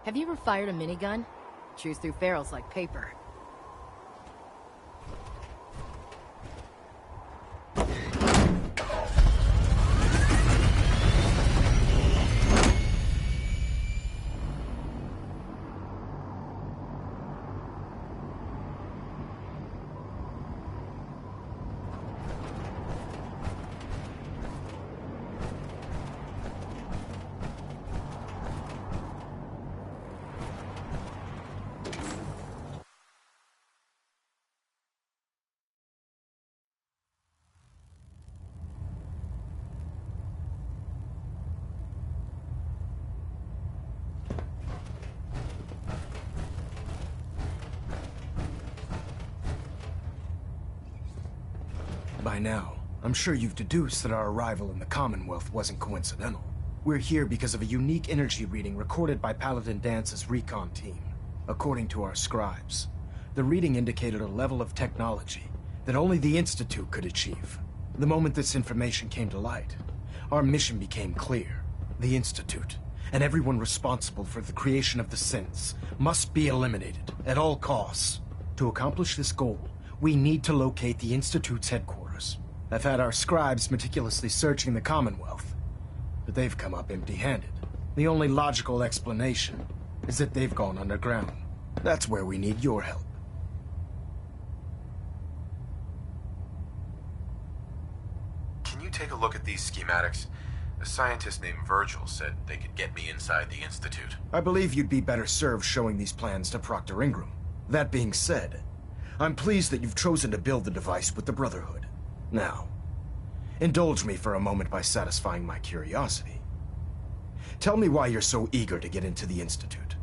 Have you ever fired a minigun? Chews through barrels like paper. By now, I'm sure you've deduced that our arrival in the Commonwealth wasn't coincidental. We're here because of a unique energy reading recorded by Paladin Dance's recon team. According to our scribes, the reading indicated a level of technology that only the Institute could achieve. The moment this information came to light, our mission became clear. The Institute, and everyone responsible for the creation of the synths, must be eliminated at all costs. To accomplish this goal, we need to locate the Institute's headquarters. I've had our scribes meticulously searching the Commonwealth, but they've come up empty-handed. The only logical explanation is that they've gone underground. That's where we need your help. Can you take a look at these schematics? A scientist named Virgil said they could get me inside the Institute. I believe you'd be better served showing these plans to Proctor Ingram. That being said, I'm pleased that you've chosen to build the device with the Brotherhood. Now, indulge me for a moment by satisfying my curiosity. Tell me why you're so eager to get into the Institute.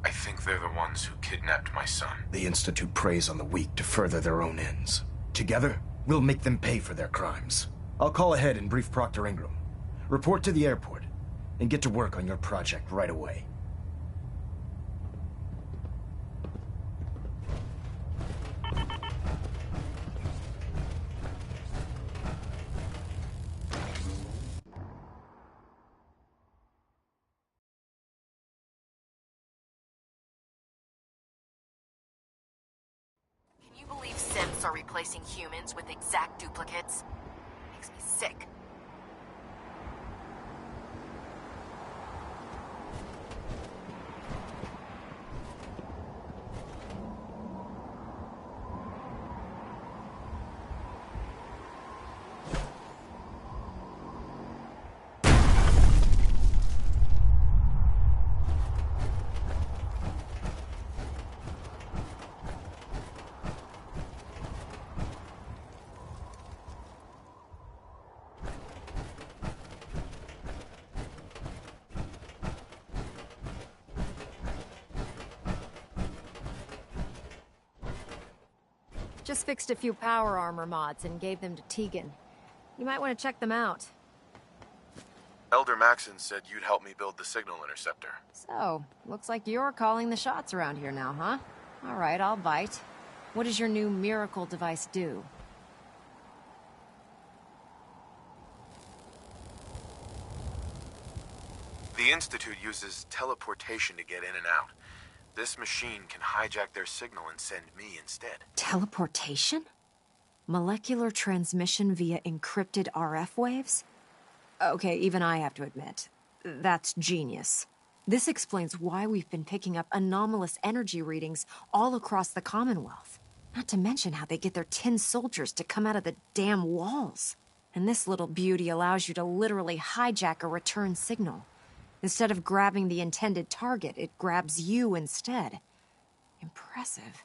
I think they're the ones who kidnapped my son. The Institute preys on the weak to further their own ends. Together, we'll make them pay for their crimes. I'll call ahead and brief Proctor Ingram. Report to the airport, and get to work on your project right away. Can you believe synths are replacing humans with exact duplicates? Makes me sick. Just fixed a few power armor mods and gave them to Tegan. You might want to check them out. Elder Maxon said you'd help me build the signal interceptor. So, looks like you're calling the shots around here now, huh? All right, I'll bite. What does your new miracle device do? The Institute uses teleportation to get in and out. This machine can hijack their signal and send me instead. Teleportation? Molecular transmission via encrypted RF waves? Okay, even I have to admit, that's genius. This explains why we've been picking up anomalous energy readings all across the Commonwealth. Not to mention how they get their tin soldiers to come out of the damn walls. And this little beauty allows you to literally hijack a return signal. Instead of grabbing the intended target, it grabs you instead. Impressive.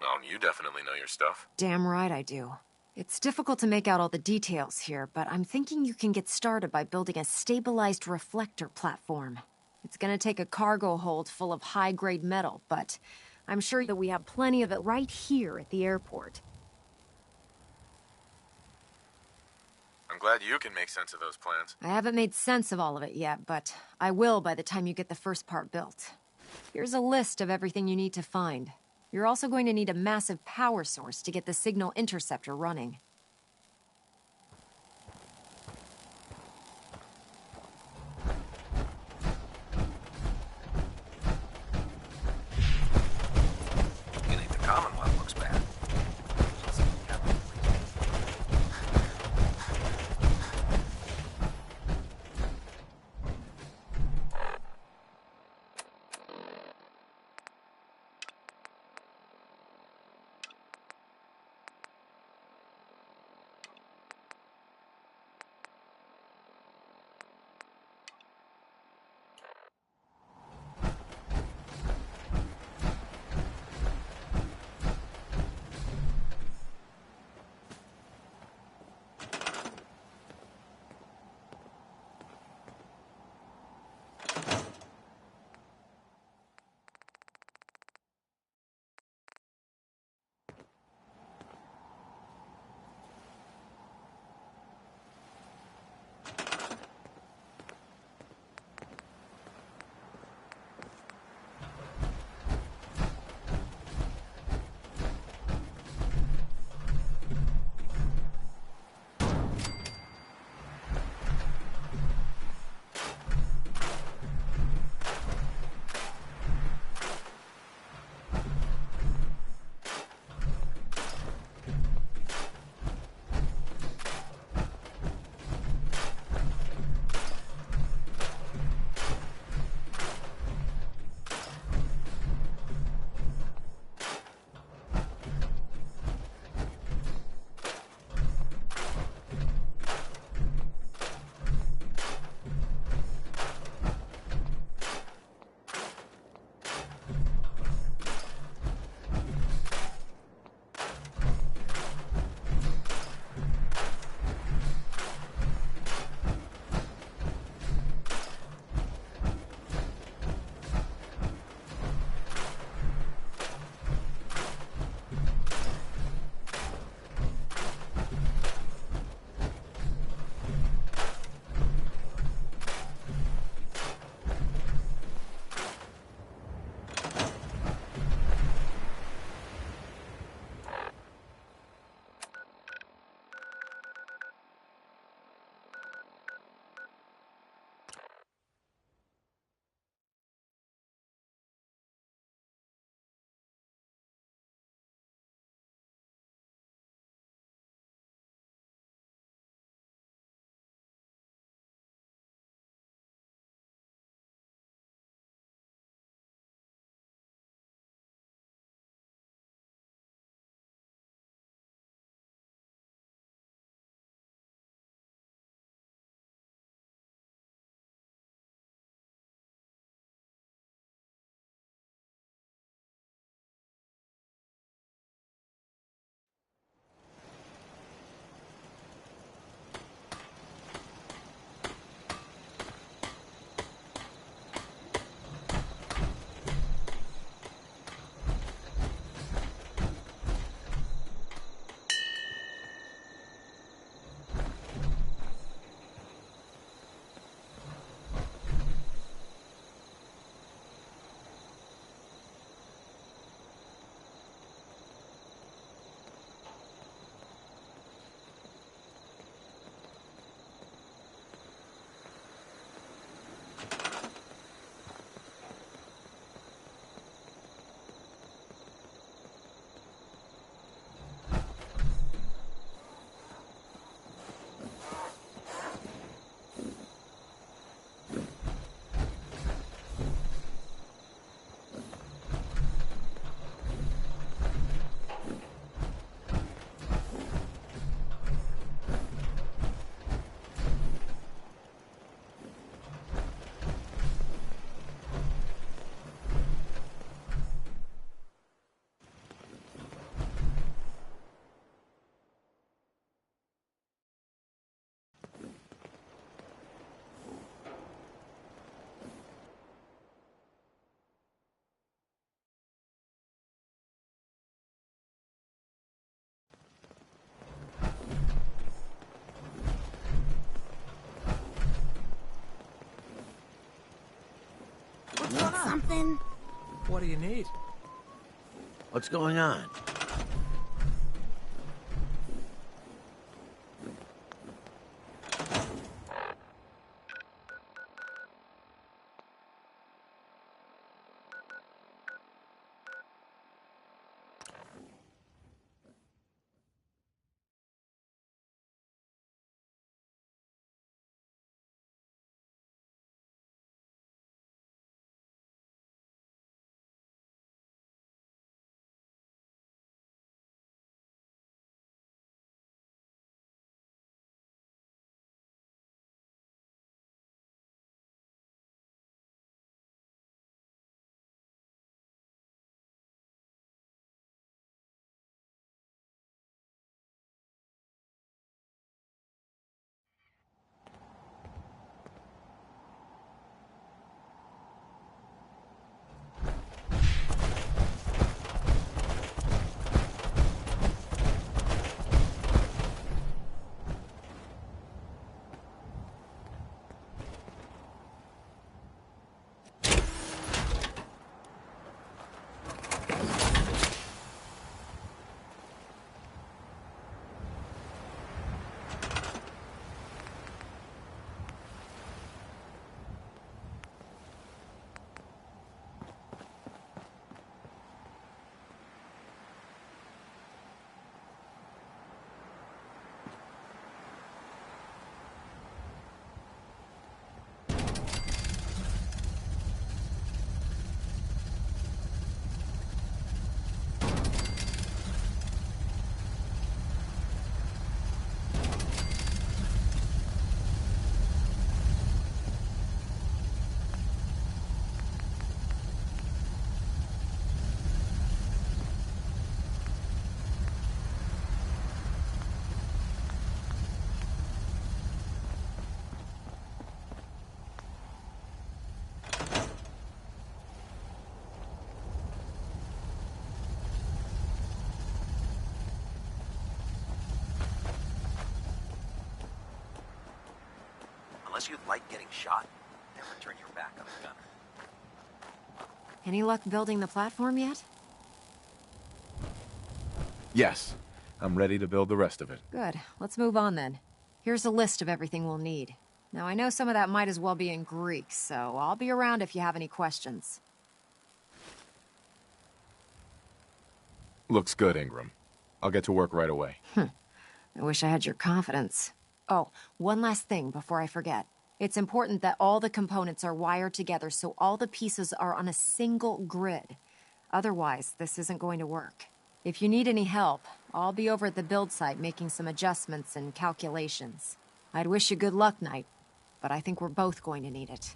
Oh, you definitely know your stuff. Damn right I do. It's difficult to make out all the details here, but I'm thinking you can get started by building a stabilized reflector platform. It's gonna take a cargo hold full of high-grade metal, but I'm sure that we have plenty of it right here at the airport. I'm glad you can make sense of those plans. I haven't made sense of all of it yet, but I will by the time you get the first part built. Here's a list of everything you need to find. You're also going to need a massive power source to get the signal interceptor running. something? What do you need? What's going on? Unless you like getting shot, never turn your back on a gunner. Any luck building the platform yet? Yes. I'm ready to build the rest of it. Good. Let's move on then. Here's a list of everything we'll need. Now, I know some of that might as well be in Greek, so I'll be around if you have any questions. Looks good, Ingram. I'll get to work right away. I wish I had your confidence. Oh, one last thing before I forget. It's important that all the components are wired together so all the pieces are on a single grid. Otherwise, this isn't going to work. If you need any help, I'll be over at the build site making some adjustments and calculations. I'd wish you good luck, Knight, but I think we're both going to need it.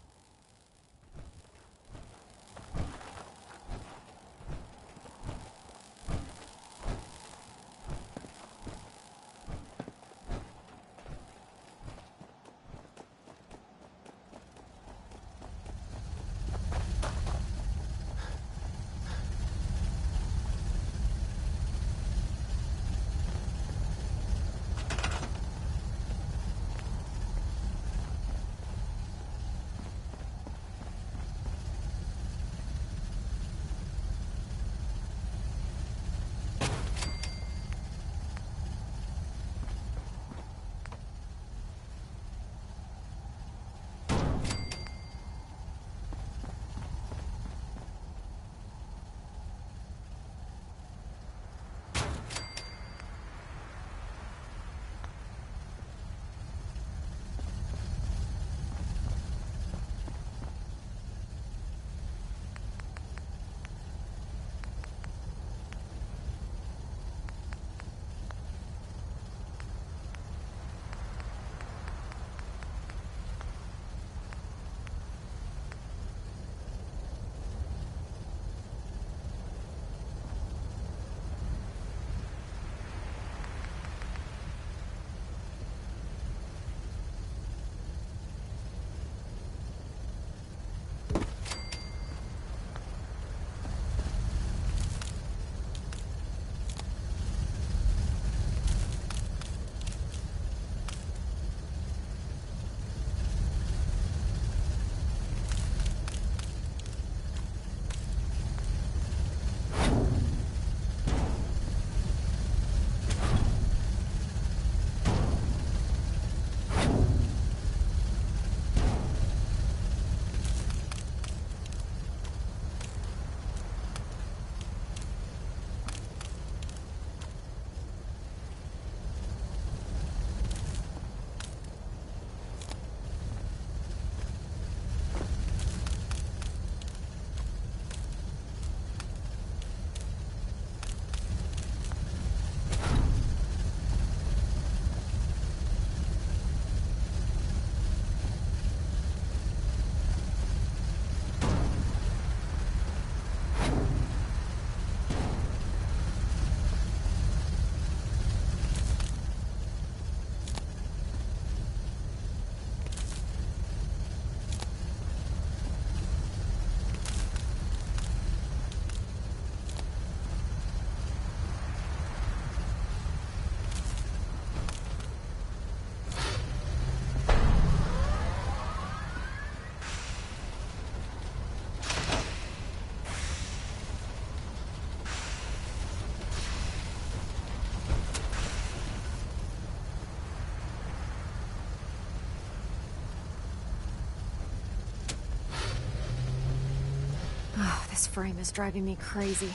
This frame is driving me crazy.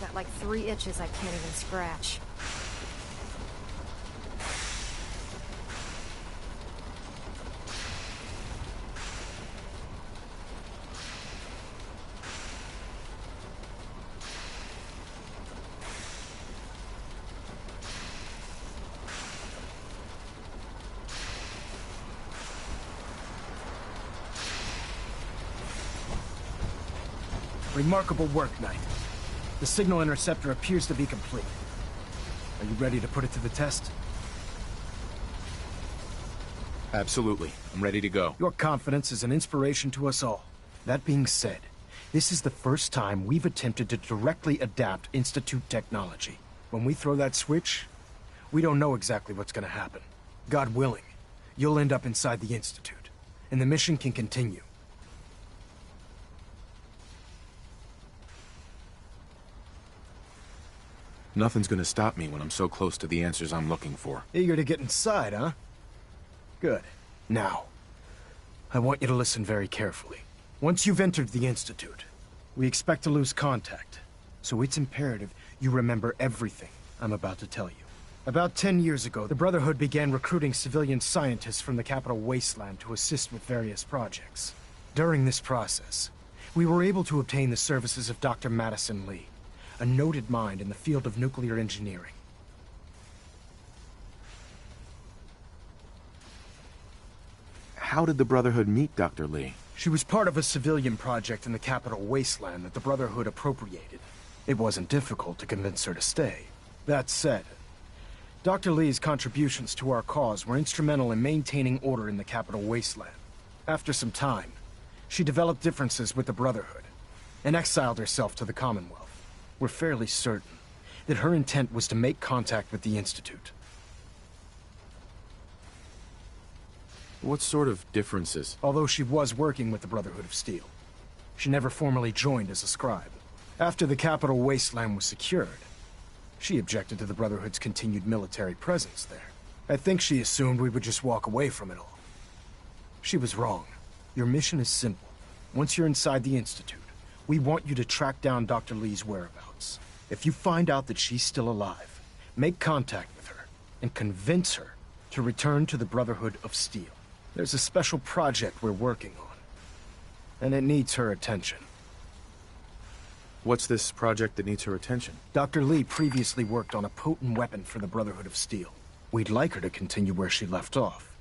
Got like 3 itches I can't even scratch. Remarkable work, Knight. The signal interceptor appears to be complete. Are you ready to put it to the test? Absolutely. I'm ready to go. Your confidence is an inspiration to us all. That being said, this is the first time we've attempted to directly adapt Institute technology. When we throw that switch, we don't know exactly what's gonna happen. God willing, you'll end up inside the Institute, and the mission can continue. Nothing's gonna stop me when I'm so close to the answers I'm looking for. Eager to get inside, huh? Good. Now, I want you to listen very carefully. Once you've entered the Institute, we expect to lose contact, so it's imperative you remember everything I'm about to tell you. About 10 years ago, the Brotherhood began recruiting civilian scientists from the capital wasteland to assist with various projects. During this process, we were able to obtain the services of Dr. Madison Lee, a noted mind in the field of nuclear engineering. How did the Brotherhood meet Dr. Lee? She was part of a civilian project in the capital wasteland that the Brotherhood appropriated. It wasn't difficult to convince her to stay. That said, Dr. Lee's contributions to our cause were instrumental in maintaining order in the capital wasteland. After some time, she developed differences with the Brotherhood and exiled herself to the Commonwealth. We're fairly certain that her intent was to make contact with the Institute. What sort of differences? Although she was working with the Brotherhood of Steel, she never formally joined as a scribe. After the capital wasteland was secured, she objected to the Brotherhood's continued military presence there. I think she assumed we would just walk away from it all. She was wrong. Your mission is simple. Once you're inside the Institute, we want you to track down Dr. Lee's whereabouts. If you find out that she's still alive, make contact with her and convince her to return to the Brotherhood of Steel. There's a special project we're working on, and it needs her attention. What's this project that needs her attention? Dr. Lee previously worked on a potent weapon for the Brotherhood of Steel. We'd like her to continue where she left off.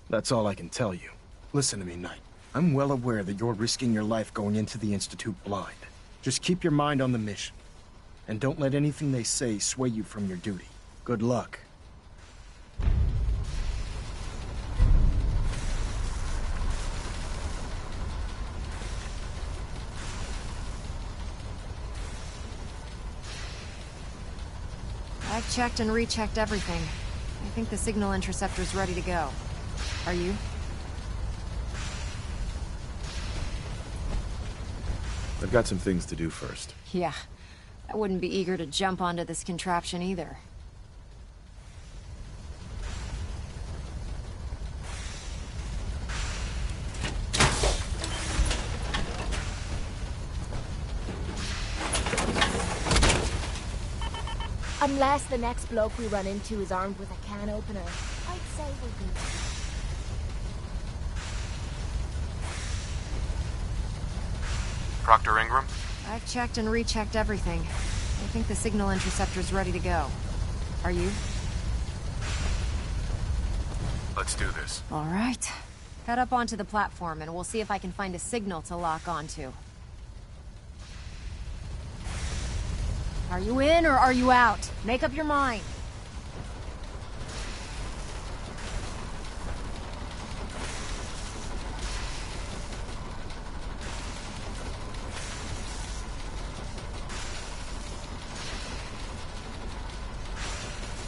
That's all I can tell you. Listen to me, Knight. I'm well aware that you're risking your life going into the Institute blind. Just keep your mind on the mission, and don't let anything they say sway you from your duty. Good luck. I've checked and rechecked everything. I think the signal interceptor's ready to go. Are you? I've got some things to do first. Yeah. I wouldn't be eager to jump onto this contraption either. Unless the next bloke we run into is armed with a can opener, I'd say we'll be... Proctor Ingram? I've checked and rechecked everything. I think the signal interceptor's ready to go. Are you? Let's do this. All right. Head up onto the platform and we'll see if I can find a signal to lock onto. Are you in or are you out? Make up your mind.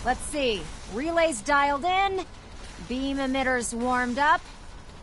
Let's see. Relays dialed in. Beam emitters warmed up.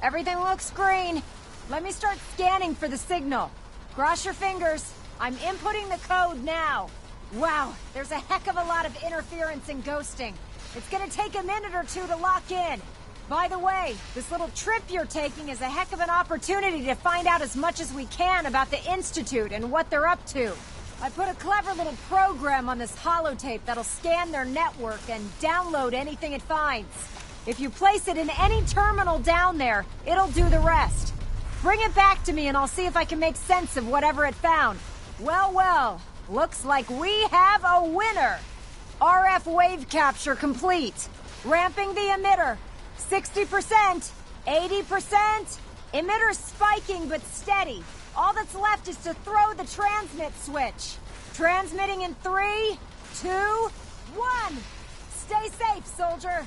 Everything looks green. Let me start scanning for the signal. Cross your fingers. I'm inputting the code now. Wow, there's a heck of a lot of interference and ghosting. It's gonna take a minute or two to lock in. By the way, this little trip you're taking is a heck of an opportunity to find out as much as we can about the Institute and what they're up to. I put a clever little program on this holotape that'll scan their network and download anything it finds. If you place it in any terminal down there, it'll do the rest. Bring it back to me and I'll see if I can make sense of whatever it found. Well, well, looks like we have a winner! RF wave capture complete. Ramping the emitter. 60%, 80%, emitter spiking but steady. All that's left is to throw the transmit switch. Transmitting in 3, 2, 1. Stay safe, soldier.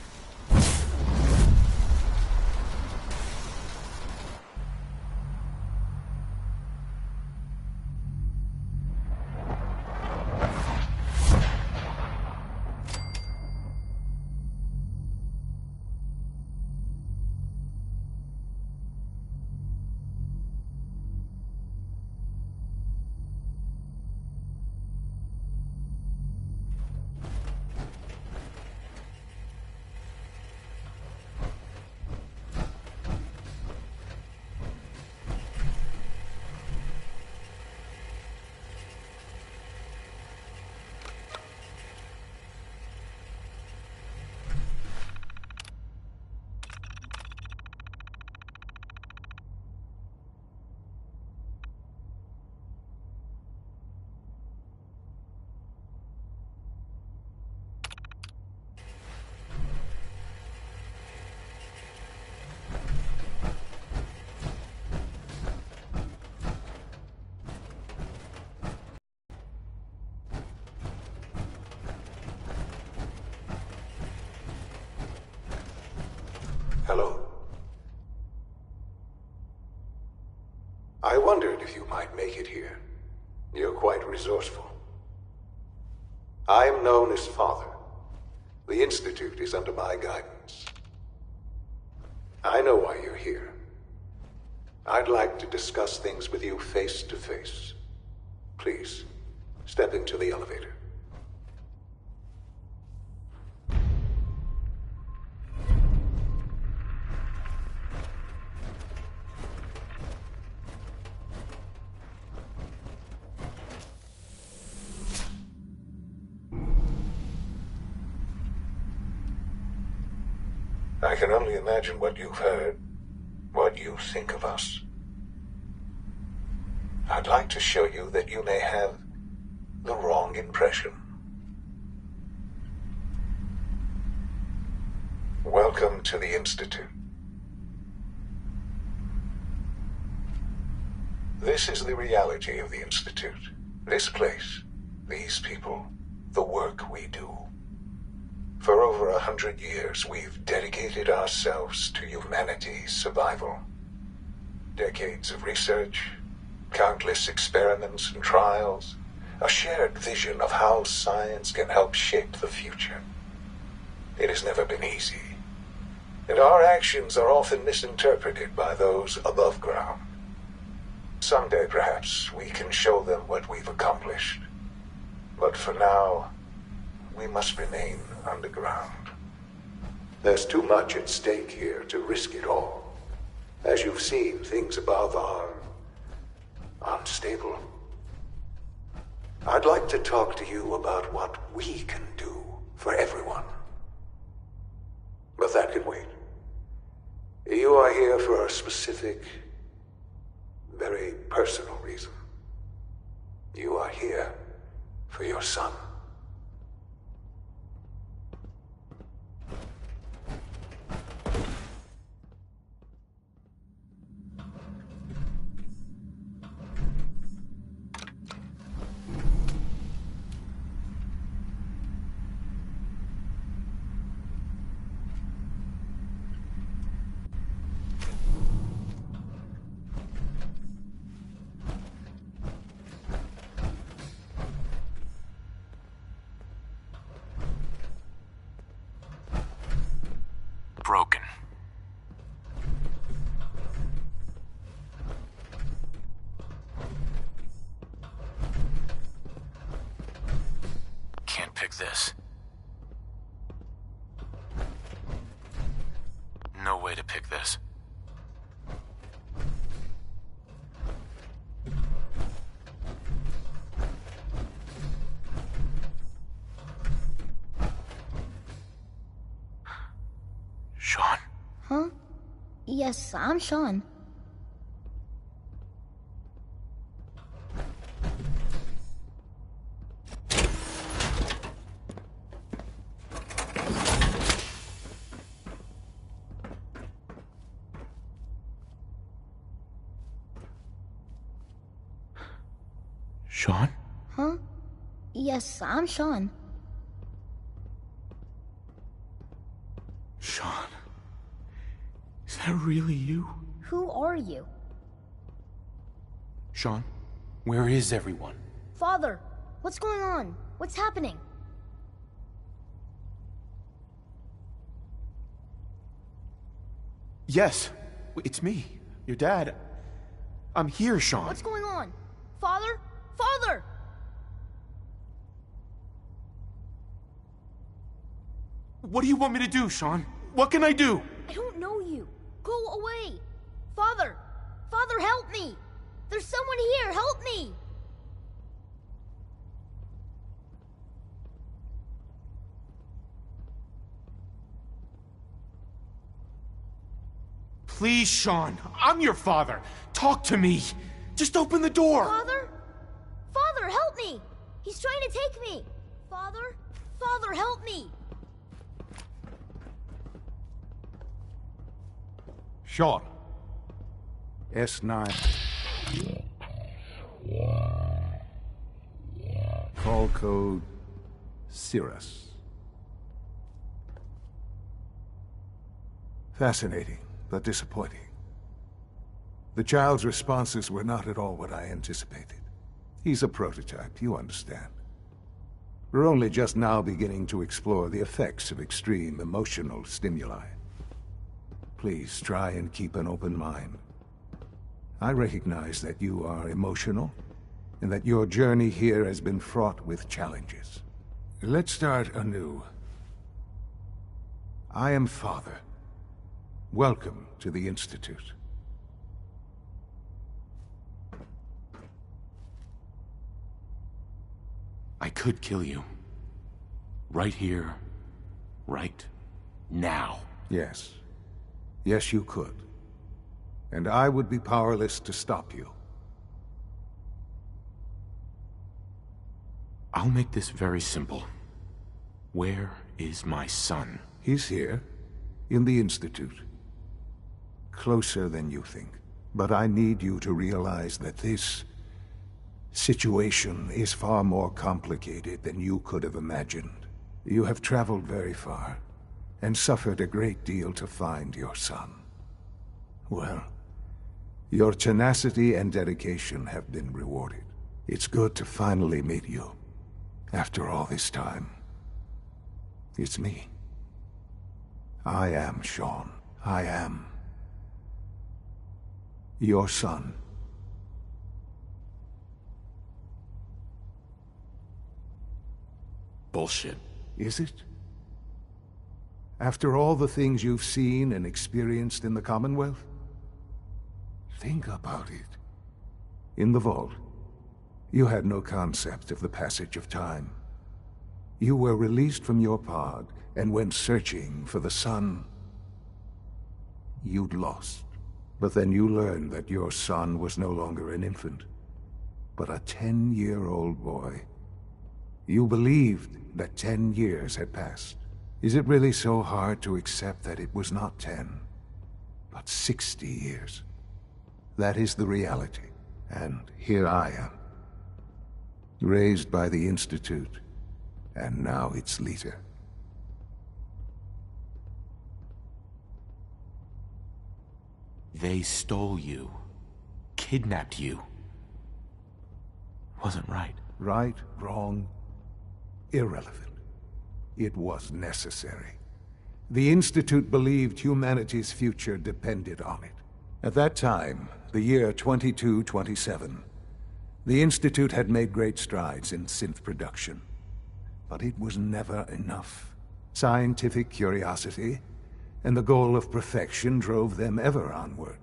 Hello. I wondered if you might make it here. You're quite resourceful. I am known as Father. The Institute is under my guidance. I know why you're here. I'd like to discuss things with you face to face. Please, step into the elevator. I can only imagine what you've heard, what you think of us. I'd like to show you that you may have the wrong impression. Welcome to the Institute. This is the reality of the Institute. This place, these people, the work we do. For over 100 years, we've dedicated ourselves to humanity's survival. Decades of research, countless experiments and trials, a shared vision of how science can help shape the future. It has never been easy, and our actions are often misinterpreted by those above ground. Someday, perhaps, we can show them what we've accomplished. But for now, we must remain underground. There's too much at stake here to risk it all. As you've seen, things above are unstable. I'd like to talk to you about what we can do for everyone. But that can wait. You are here for a specific, very personal reason. You are here for your son. Broken. Can't pick this. No way to pick this. Sean? Huh? Yes, I'm Sean. Sean? Huh? Yes, I'm Sean. Sean? Is that really you? Who are you? Sean, where is everyone? Father, what's going on? What's happening? Yes, it's me, your dad. I'm here, Sean. What's going on? Father? Father! What do you want me to do, Sean? What can I do? I don't know you. Go away. Father! Father, help me! There's someone here, help me! Please, Sean. I'm your father. Talk to me. Just open the door. Father? Father, help me! He's trying to take me! Father? Father, help me! Sean. S9. Call code Cirrus. Fascinating, but disappointing. The child's responses were not at all what I anticipated. He's a prototype, you understand. We're only just now beginning to explore the effects of extreme emotional stimuli. Please try and keep an open mind. I recognize that you are emotional, and that your journey here has been fraught with challenges. Let's start anew. I am Father. Welcome to the Institute. I could kill you. Right here. Right now. Yes. Yes, you could. And I would be powerless to stop you. I'll make this very simple. Where is my son? He's here, in the Institute. Closer than you think. But I need you to realize that this situation is far more complicated than you could have imagined. You have traveled very far, and suffered a great deal to find your son. Well, your tenacity and dedication have been rewarded. It's good to finally meet you, after all this time. It's me. I am Sean. I am your son. Bullshit. Is it? After all the things you've seen and experienced in the Commonwealth? Think about it. In the vault, you had no concept of the passage of time. You were released from your pod and went searching for the son you'd lost. But then you learned that your son was no longer an infant, but a 10-year-old boy. You believed that 10 years had passed. Is it really so hard to accept that it was not 10, but 60 years? That is the reality. And here I am, raised by the Institute, and now its leader. They stole you. Kidnapped you. Wasn't right. Right, wrong, irrelevant. It was necessary. The Institute believed humanity's future depended on it. At that time, the year 2227, the Institute had made great strides in synth production. But it was never enough. Scientific curiosity and the goal of perfection drove them ever onward.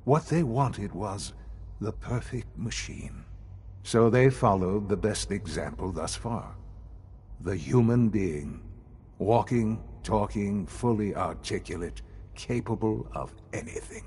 What they wanted was the perfect machine. So they followed the best example thus far. The human being, walking, talking, fully articulate, capable of anything.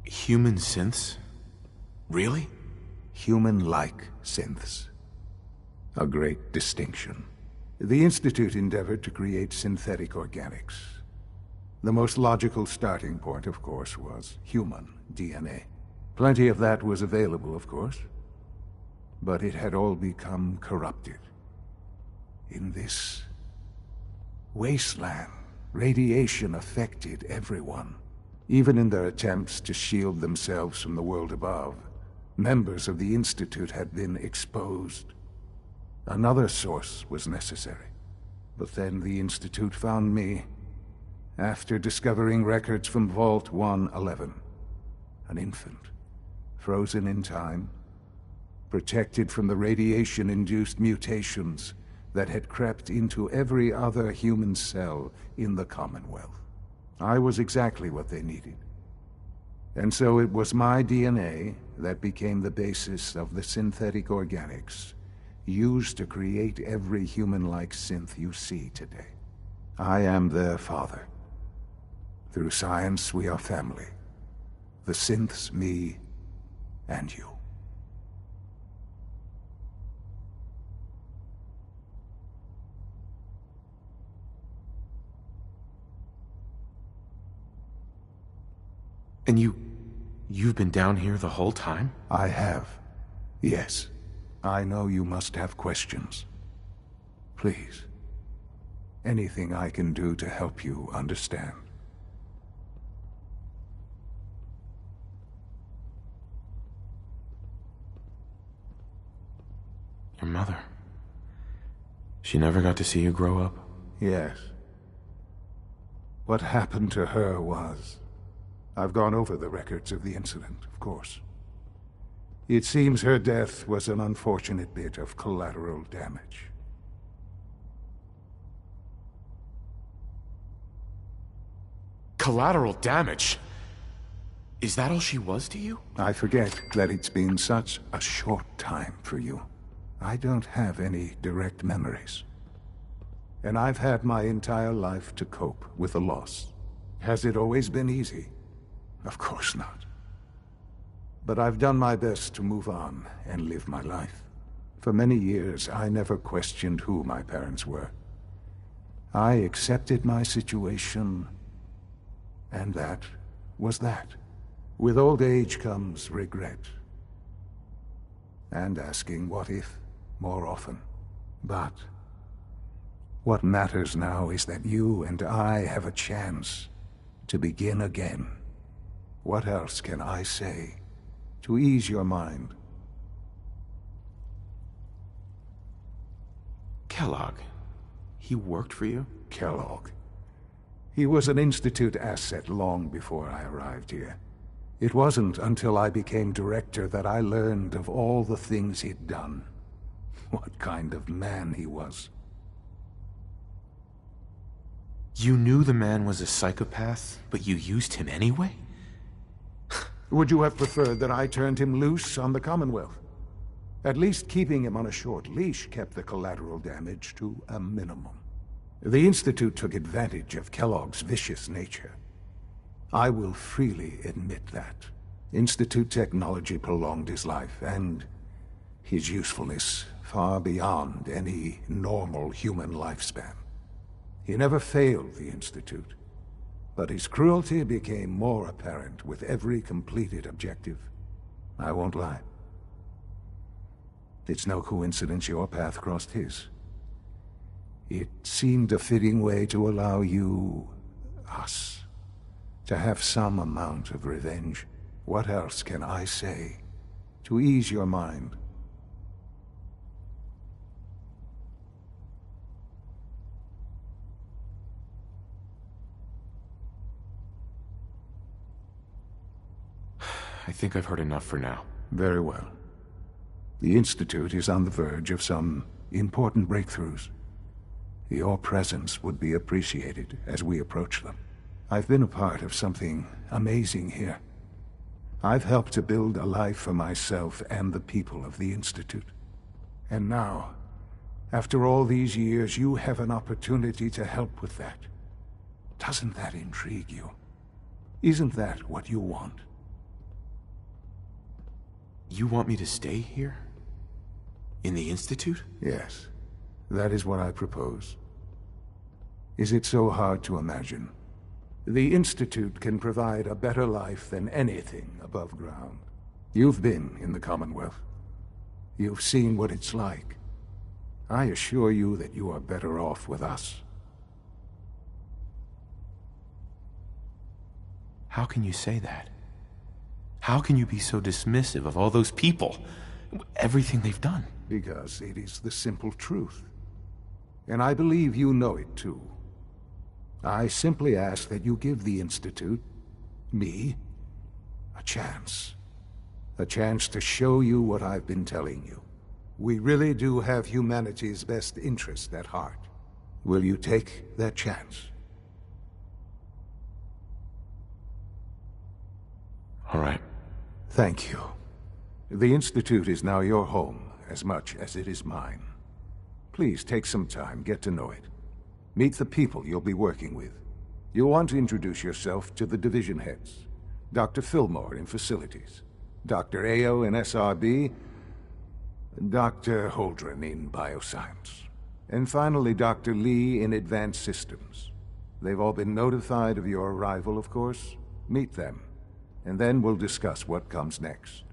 Human synths? Really? Human-like synths. A great distinction. The Institute endeavored to create synthetic organics. The most logical starting point, of course, was human DNA. Plenty of that was available, of course. But it had all become corrupted. In this wasteland, radiation affected everyone. Even in their attempts to shield themselves from the world above, members of the Institute had been exposed. Another source was necessary. But then the Institute found me, after discovering records from Vault 111. An infant, frozen in time, protected from the radiation-induced mutations that had crept into every other human cell in the Commonwealth. I was exactly what they needed. And so it was my DNA that became the basis of the synthetic organics used to create every human-like synth you see today. I am their father. Through science, we are family. The synths, me, and you. And you've been down here the whole time? I have. Yes. I know you must have questions. Please. Anything I can do to help you understand. Your mother. She never got to see you grow up? Yes. What happened to her was... I've gone over the records of the incident, of course. It seems her death was an unfortunate bit of collateral damage. Collateral damage? Is that all she was to you? I forget that it's been such a short time for you. I don't have any direct memories. And I've had my entire life to cope with the loss. Has it always been easy? Of course not. But I've done my best to move on and live my life. For many years, I never questioned who my parents were. I accepted my situation, and that was that. With old age comes regret. And asking what if more often. But what matters now is that you and I have a chance to begin again. What else can I say to ease your mind? Kellogg. He worked for you? Kellogg. He was an Institute asset long before I arrived here. It wasn't until I became director that I learned of all the things he'd done. What kind of man he was. You knew the man was a psychopath, but you used him anyway? Would you have preferred that I turned him loose on the Commonwealth? At least keeping him on a short leash kept the collateral damage to a minimum. The Institute took advantage of Kellogg's vicious nature. I will freely admit that. Institute technology prolonged his life, and his usefulness far beyond any normal human lifespan. He never failed the Institute. But his cruelty became more apparent with every completed objective. I won't lie. It's no coincidence your path crossed his. It seemed a fitting way to allow you, us, to have some amount of revenge. What else can I say to ease your mind? I think I've heard enough for now. Very well. The Institute is on the verge of some important breakthroughs. Your presence would be appreciated as we approach them. I've been a part of something amazing here. I've helped to build a life for myself and the people of the Institute. And now, after all these years, you have an opportunity to help with that. Doesn't that intrigue you? Isn't that what you want? You want me to stay here? In the Institute? Yes, that is what I propose. Is it so hard to imagine? The Institute can provide a better life than anything above ground. You've been in the Commonwealth. You've seen what it's like. I assure you that you are better off with us. How can you say that? How can you be so dismissive of all those people? Everything they've done? Because it is the simple truth. And I believe you know it too. I simply ask that you give the Institute, me, a chance. A chance to show you what I've been telling you. We really do have humanity's best interest at heart. Will you take that chance? All right. Thank you. The Institute is now your home, as much as it is mine. Please take some time, get to know it. Meet the people you'll be working with. You'll want to introduce yourself to the division heads. Dr. Fillmore in Facilities, Dr. Ayo in SRB, Dr. Holdren in Bioscience, and finally Dr. Lee in Advanced Systems. They've all been notified of your arrival, of course. Meet them, and then we'll discuss what comes next.